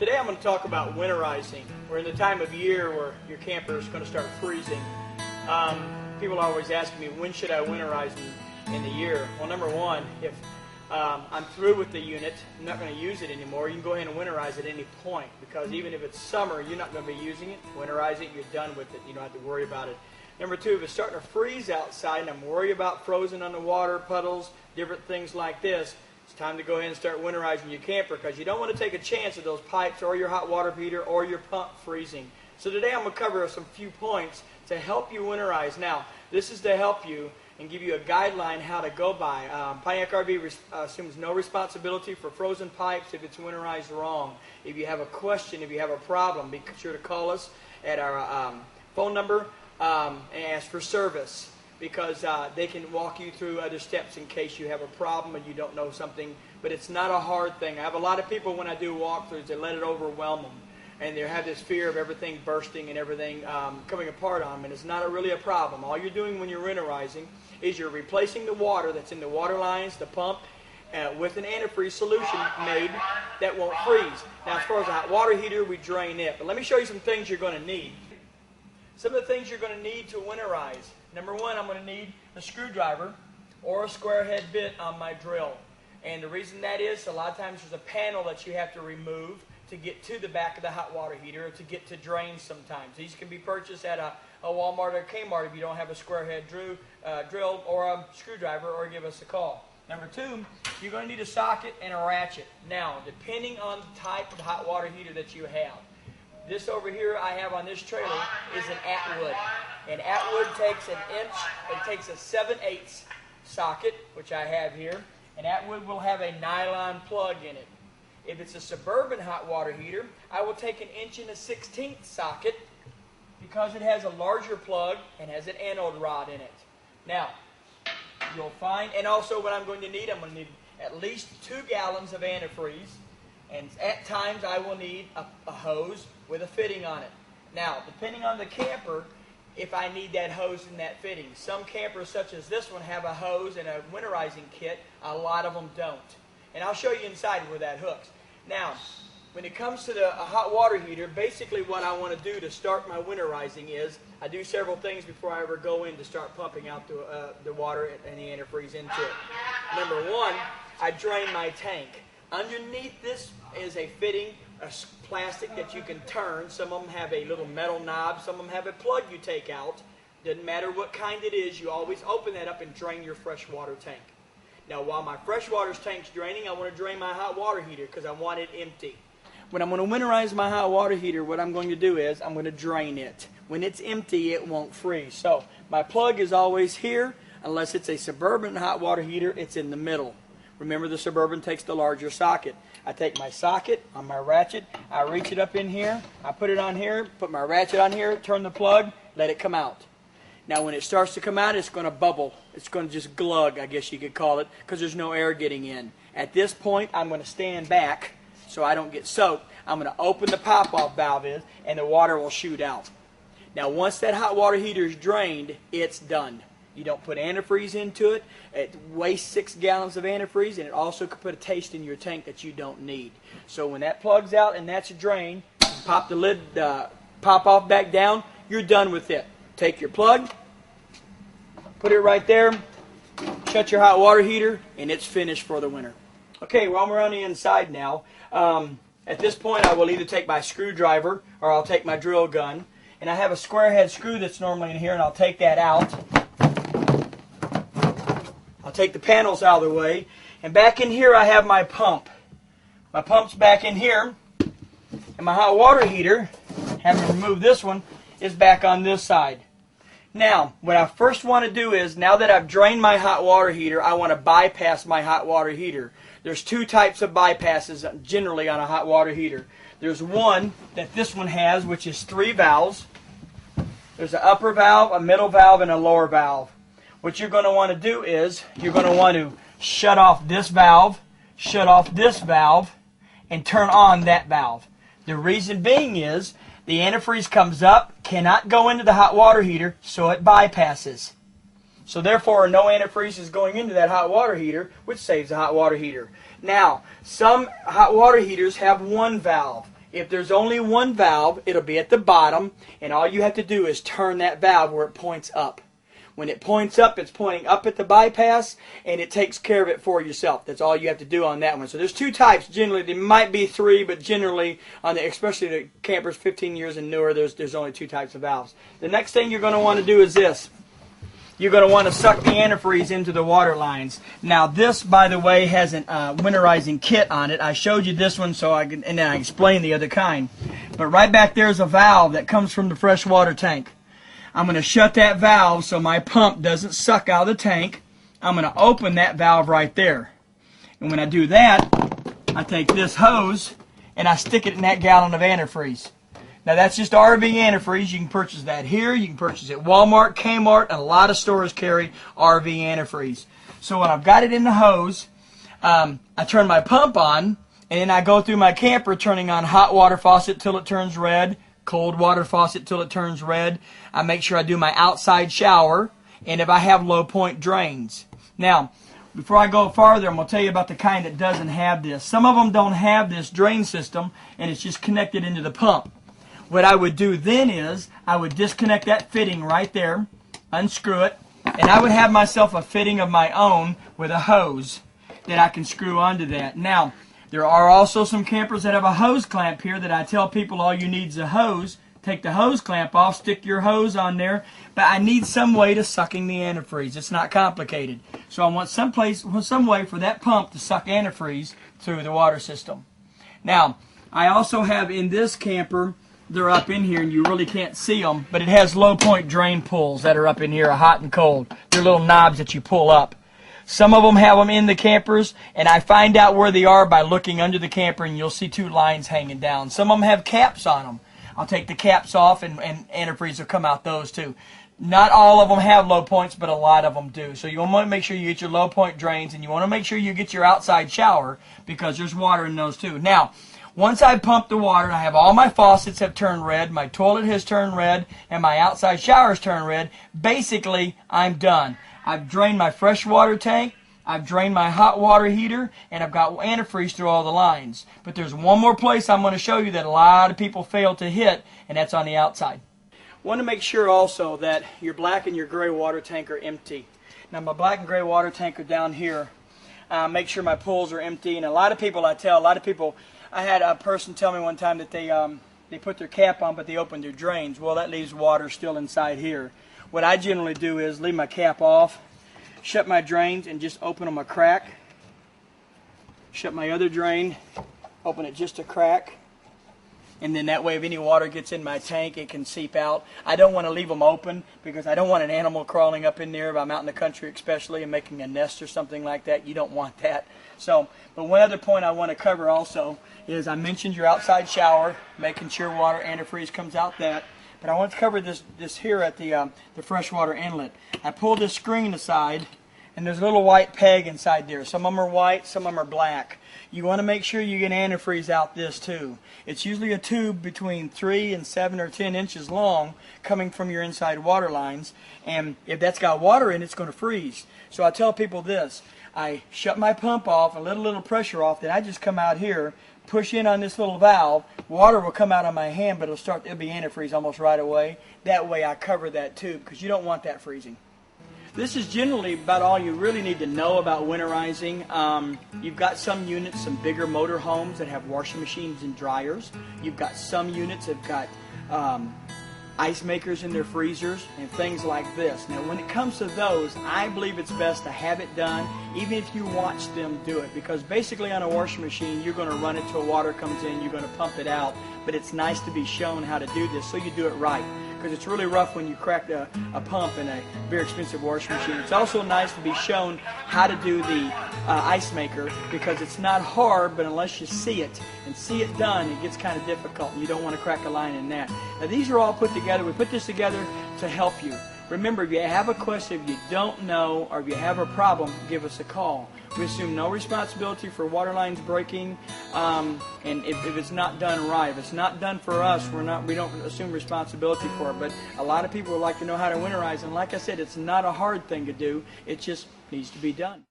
Today I'm going to talk about winterizing. We're in the time of year where your camper is going to start freezing. People are always asking me, when should I winterize in the year? Well, number one, if I'm through with the unit, I'm not going to use it anymore, you can go ahead and winterize at any point, because even if it's summer, you're not going to be using it. Winterize it, you're done with it. You don't have to worry about it. Number two, if it's starting to freeze outside and I'm worried about frozen underwater puddles, different things like this, it's time to go ahead and start winterizing your camper, because you don't want to take a chance of those pipes or your hot water heater or your pump freezing. So today I'm going to cover some few points to help you winterize. Now, this is to help you and give you a guideline how to go by. Pontiac RV assumes no responsibility for frozen pipes if it's winterized wrong. If you have a question, if you have a problem, be sure to call us at our phone number and ask for service, because they can walk you through other steps in case you have a problem and you don't know something. But it's not a hard thing. I have a lot of people, when I do walkthroughs, they let it overwhelm them, and they have this fear of everything bursting and everything coming apart on them, and it's not really a problem. All you're doing when you're winterizing is you're replacing the water that's in the water lines, the pump, with an antifreeze solution made that won't freeze. Now, as far as a hot water heater, we drain it. But let me show you some things you're going to need. Some of the things you're going to need to winterize. Number one, I'm going to need a screwdriver or a square head bit on my drill. And the reason that is, a lot of times there's a panel that you have to remove to get to the back of the hot water heater, or to get to drains sometimes. These can be purchased at a Walmart or Kmart if you don't have a square head drill or a screwdriver, or give us a call. Number two, you're going to need a socket and a ratchet. Now, depending on the type of hot water heater that you have, this over here I have on this trailer is an Atwood. And Atwood takes an inch, it takes a 7/8 socket, which I have here, and Atwood will have a nylon plug in it. If it's a Suburban hot water heater, I will take an 1 1/16 socket, because it has a larger plug and has an anode rod in it. Now, you'll find, and also what I'm going to need at least 2 gallons of antifreeze, and at times I will need a hose with a fitting on it. Now, depending on the camper, if I need that hose in that fitting. Some campers, such as this one, have a hose and a winterizing kit. A lot of them don't. And I'll show you inside where that hooks. Now, when it comes to a hot water heater, basically what I want to do to start my winterizing is I do several things before I ever go in to start pumping out the water and the antifreeze into it. Number one, I drain my tank. Underneath this is a fitting, a plastic that you can turn. Some of them have a little metal knob. Some of them have a plug you take out. Doesn't matter what kind it is, you always open that up and drain your freshwater tank. Now, while my freshwater tank's draining, I want to drain my hot water heater, because I want it empty. When I'm going to winterize my hot water heater, what I'm going to do is I'm going to drain it. When it's empty, it won't freeze. So my plug is always here. Unless it's a Suburban hot water heater, it's in the middle. Remember, the Suburban takes the larger socket. I take my socket on my ratchet, I reach it up in here, I put it on here, put my ratchet on here, turn the plug, let it come out. Now, when it starts to come out, it's going to bubble. It's going to just glug, I guess you could call it, because there's no air getting in. At this point, I'm going to stand back so I don't get soaked. I'm going to open the pop-off valve and the water will shoot out. Now, once that hot water heater is drained, it's done. You don't put antifreeze into it. It wastes 6 gallons of antifreeze, and it also could put a taste in your tank that you don't need. So when that plugs out and that's drained, pop the lid, pop off back down, you're done with it. Take your plug, put it right there, shut your hot water heater, and it's finished for the winter. Okay, well, I'm around the inside now. At this point, I will either take my screwdriver or I'll take my drill gun. And I have a square head screw that's normally in here, and I'll take that out. I'll take the panels out of the way. And back in here, I have my pump. My pump's back in here. And my hot water heater, having removed this one, is back on this side. Now, what I first want to do is, now that I've drained my hot water heater, I want to bypass my hot water heater. There's 2 types of bypasses generally on a hot water heater. There's one that this one has, which is 3 valves. There's an upper valve, a middle valve, and a lower valve. What you're going to want to do is, you're going to want to shut off this valve, shut off this valve, and turn on that valve. The reason being is, the antifreeze comes up, cannot go into the hot water heater, so it bypasses. So therefore, no antifreeze is going into that hot water heater, which saves the hot water heater. Now, some hot water heaters have 1 valve. If there's only one valve, it'll be at the bottom, and all you have to do is turn that valve where it points up. When it points up, it's pointing up at the bypass, and it takes care of it for yourself. That's all you have to do on that one. So there's two types. Generally, there might be three, but generally, especially the campers 15 years and newer, there's only two types of valves. The next thing you're going to want to do is this. You're going to want to suck the antifreeze into the water lines. Now this, by the way, has a winterizing kit on it. I showed you this one and then I explained the other kind. But right back there is a valve that comes from the freshwater tank. I'm going to shut that valve so my pump doesn't suck out of the tank. I'm going to open that valve right there. And when I do that, I take this hose and I stick it in that gallon of antifreeze. Now that's just RV antifreeze. You can purchase that here. You can purchase it at Walmart, Kmart, and a lot of stores carry RV antifreeze. So when I've got it in the hose, I turn my pump on, and then I go through my camper turning on hot water faucet till it turns red, cold water faucet till it turns red. I make sure I do my outside shower, and if I have low point drains. Now, before I go farther, I'm going to tell you about the kind that doesn't have this. Some of them don't have this drain system, and it's just connected into the pump. What I would do then is I would disconnect that fitting right there, unscrew it, and I would have myself a fitting of my own with a hose that I can screw onto that. Now, there are also some campers that have a hose clamp here that I tell people all you need is a hose. Take the hose clamp off, stick your hose on there, but I need some way to sucking the antifreeze. It's not complicated. So I want some way for that pump to suck antifreeze through the water system. Now, I also have in this camper, they're up in here and you really can't see them, but it has low point drain pulls that are up in here, hot and cold. They're little knobs that you pull up. Some of them have them in the campers, and I find out where they are by looking under the camper, and you'll see two lines hanging down. Some of them have caps on them. I'll take the caps off, and antifreeze will come out those too. Not all of them have low points, but a lot of them do. So you want to make sure you get your low point drains, and you want to make sure you get your outside shower because there's water in those too. Now, once I pump the water, I have all my faucets have turned red, my toilet has turned red, and my outside shower's turned red. Basically, I'm done. I've drained my freshwater tank, I've drained my hot water heater, and I've got antifreeze through all the lines. But there's one more place I'm going to show you that a lot of people fail to hit, and that's on the outside. Want to make sure also that your black and your gray water tank are empty. Now my black and gray water tank are down here. Make sure my pools are empty, and a lot of people I had a person tell me one time that they put their cap on but they opened their drains. Well, that leaves water still inside here. What I generally do is leave my cap off, shut my drains, and just open them a crack. Shut my other drain, open it just a crack. And then that way if any water gets in my tank, it can seep out. I don't want to leave them open because I don't want an animal crawling up in there if I'm out in the country especially and making a nest or something like that. You don't want that. So, but one other point I want to cover also is I mentioned your outside shower, making sure water antifreeze comes out that. But I want to cover this here at the freshwater inlet. I pull this screen aside, and there's a little white peg inside there. Some of them are white, some of them are black. You want to make sure you get antifreeze out this too. It's usually a tube between 3 and 7 or 10 inches long coming from your inside water lines, and if that's got water in it, it's going to freeze. So I tell people this. I shut my pump off and let a little pressure off, then I just come out here, push in on this little valve, water will come out on my hand, but it'll be antifreeze almost right away. That way I cover that tube because you don't want that freezing. This is generally about all you really need to know about winterizing. You've got some units, some bigger motor homes that have washing machines and dryers. You've got some units that have got ice makers in their freezers and things like this. Now when it comes to those, I believe it's best to have it done even if you watch them do it, because basically on a washing machine you're going to run it till water comes in, you're going to pump it out, but it's nice to be shown how to do this so you do it right, because it's really rough when you crack a pump in a very expensive washing machine. It's also nice to be shown how to do the ice maker, because it's not hard, but unless you see it and see it done, it gets kind of difficult, and you don't want to crack a line in that. Now these are all put together. We put this together to help you. Remember, if you have a question, if you don't know, or if you have a problem, give us a call. We assume no responsibility for water lines breaking, and if it's not done right. If it's not done for us, we don't assume responsibility for it. But a lot of people would like to know how to winterize, and like I said, it's not a hard thing to do. It just needs to be done.